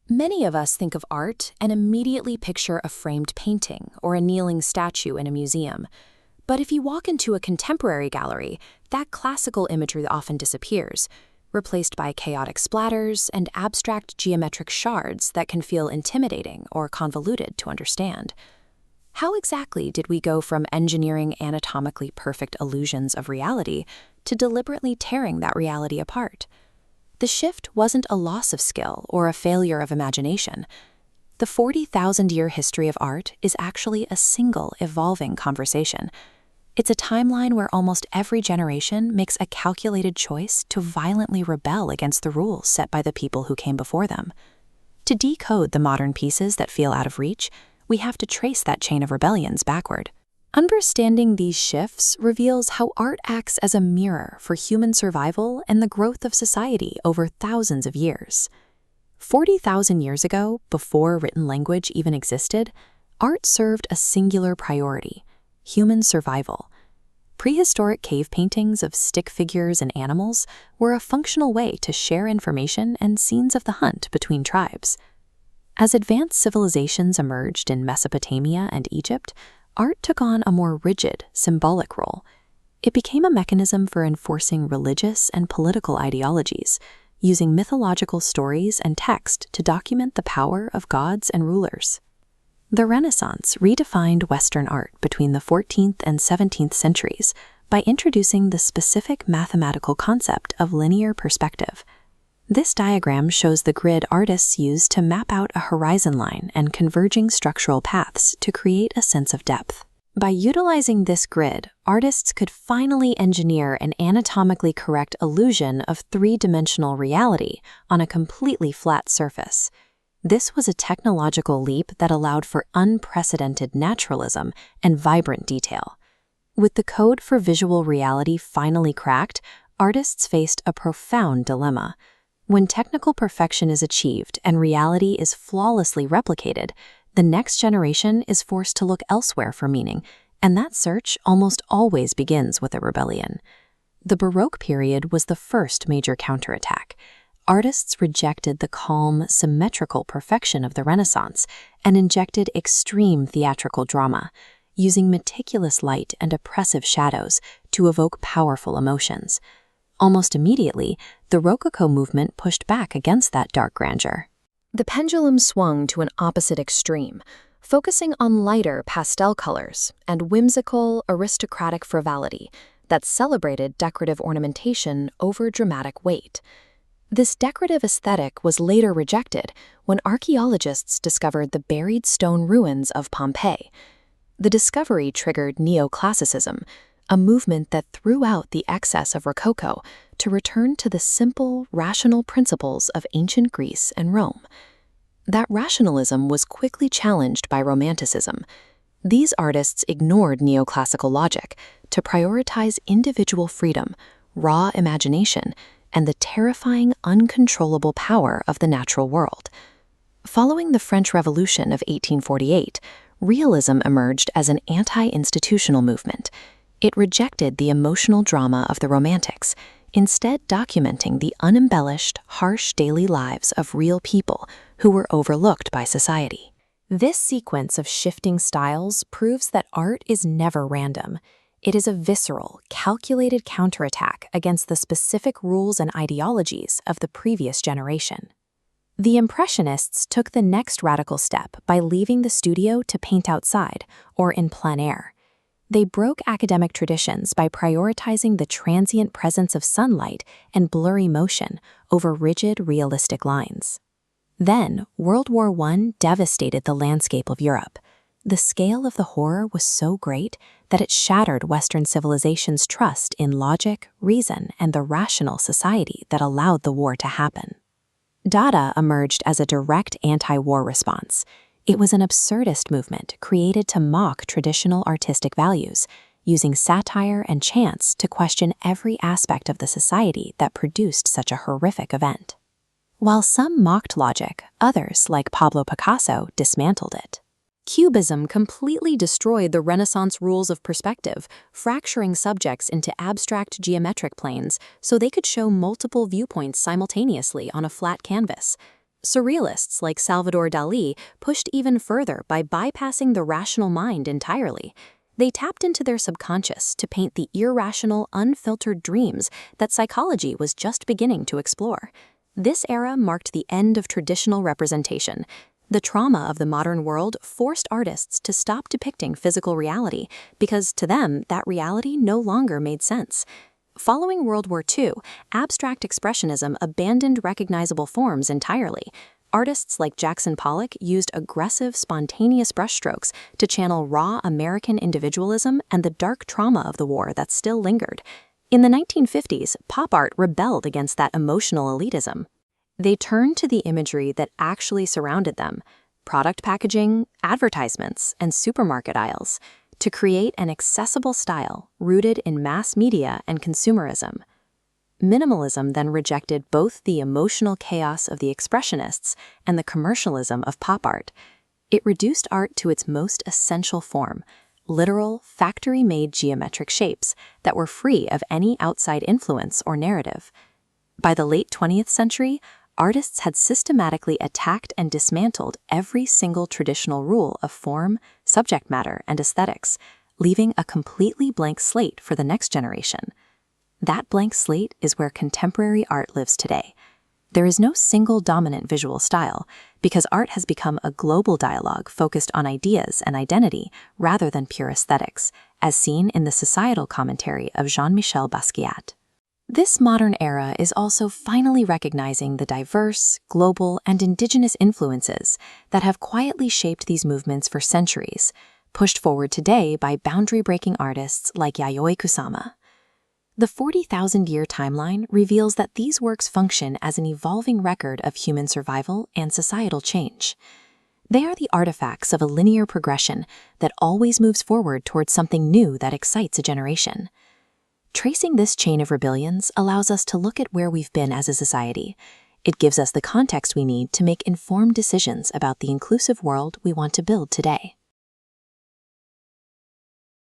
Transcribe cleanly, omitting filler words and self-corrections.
Many of us think of art and immediately picture a framed painting or a kneeling statue in a museum. But if you walk into a contemporary gallery, that classical imagery often disappears, replaced by chaotic splatters and abstract geometric shards that can feel intimidating or convoluted to understand. How exactly did we go from engineering anatomically perfect illusions of reality to deliberately tearing that reality apart? The shift wasn't a loss of skill or a failure of imagination. The 40,000-year history of art is actually a single, evolving conversation. It's a timeline where almost every generation makes a calculated choice to violently rebel against the rules set by the people who came before them. To decode the modern pieces that feel out of reach, we have to trace that chain of rebellions backward. Understanding these shifts reveals how art acts as a mirror for human survival and the growth of society over thousands of years. 40,000 years ago, before written language even existed, art served a singular priority: human survival. Prehistoric cave paintings of stick figures and animals were a functional way to share information and scenes of the hunt between tribes. As advanced civilizations emerged in Mesopotamia and Egypt, art took on a more rigid, symbolic role. It became a mechanism for enforcing religious and political ideologies, using mythological stories and text to document the power of gods and rulers. The Renaissance redefined Western art between the 14th and 17th centuries by introducing the specific mathematical concept of linear perspective. This diagram shows the grid artists used to map out a horizon line and converging structural paths to create a sense of depth. By utilizing this grid, artists could finally engineer an anatomically correct illusion of three-dimensional reality on a completely flat surface. This was a technological leap that allowed for unprecedented naturalism and vibrant detail. With the code for visual reality finally cracked, artists faced a profound dilemma. When technical perfection is achieved and reality is flawlessly replicated, the next generation is forced to look elsewhere for meaning, and that search almost always begins with a rebellion. The Baroque period was the first major counterattack. Artists rejected the calm, symmetrical perfection of the Renaissance and injected extreme theatrical drama, using meticulous light and oppressive shadows to evoke powerful emotions. Almost immediately, the Rococo movement pushed back against that dark grandeur. The pendulum swung to an opposite extreme, focusing on lighter pastel colors and whimsical, aristocratic frivolity that celebrated decorative ornamentation over dramatic weight. This decorative aesthetic was later rejected when archaeologists discovered the buried stone ruins of Pompeii. The discovery triggered neoclassicism, a movement that threw out the excess of Rococo to return to the simple, rational principles of ancient Greece and Rome. That rationalism was quickly challenged by Romanticism. These artists ignored neoclassical logic to prioritize individual freedom, raw imagination, and the terrifying, uncontrollable power of the natural world. Following the French Revolution of 1848, Realism emerged as an anti-institutional movement. It rejected the emotional drama of the Romantics, instead documenting the unembellished, harsh daily lives of real people who were overlooked by society. This sequence of shifting styles proves that art is never random. It is a visceral, calculated counterattack against the specific rules and ideologies of the previous generation. The Impressionists took the next radical step by leaving the studio to paint outside, or in plein air. They broke academic traditions by prioritizing the transient presence of sunlight and blurry motion over rigid, realistic lines. Then, World War I devastated the landscape of Europe. The scale of the horror was so great that it shattered Western civilization's trust in logic, reason, and the rational society that allowed the war to happen. Dada emerged as a direct anti-war response. It was an absurdist movement created to mock traditional artistic values, using satire and chants to question every aspect of the society that produced such a horrific event. While some mocked logic, others, like Pablo Picasso, dismantled it. Cubism completely destroyed the Renaissance rules of perspective, fracturing subjects into abstract geometric planes so they could show multiple viewpoints simultaneously on a flat canvas. Surrealists like Salvador Dali pushed even further by bypassing the rational mind entirely. They tapped into their subconscious to paint the irrational, unfiltered dreams that psychology was just beginning to explore. This era marked the end of traditional representation. The trauma of the modern world forced artists to stop depicting physical reality because, to them, that reality no longer made sense. Following World War II, abstract expressionism abandoned recognizable forms entirely. Artists like Jackson Pollock used aggressive, spontaneous brushstrokes to channel raw American individualism and the dark trauma of the war that still lingered. In the 1950s, pop art rebelled against that emotional elitism. They turned to the imagery that actually surrounded them, product packaging, advertisements, and supermarket aisles, to create an accessible style rooted in mass media and consumerism. Minimalism then rejected both the emotional chaos of the Expressionists and the commercialism of pop art. It reduced art to its most essential form, literal, factory-made geometric shapes that were free of any outside influence or narrative. By the late 20th century, artists had systematically attacked and dismantled every single traditional rule of form, subject matter, and aesthetics, leaving a completely blank slate for the next generation. That blank slate is where contemporary art lives today. There is no single dominant visual style, because art has become a global dialogue focused on ideas and identity rather than pure aesthetics, as seen in the societal commentary of Jean-Michel. This modern era is also finally recognizing the diverse, global, and indigenous influences that have quietly shaped these movements for centuries, pushed forward today by boundary-breaking artists like Yayoi Kusama. The 40,000-year timeline reveals that these works function as an evolving record of human survival and societal change. They are the artifacts of a linear progression that always moves forward towards something new that excites a generation. Tracing this chain of rebellions allows us to look at where we've been as a society. It gives us the context we need to make informed decisions about the inclusive world we want to build today.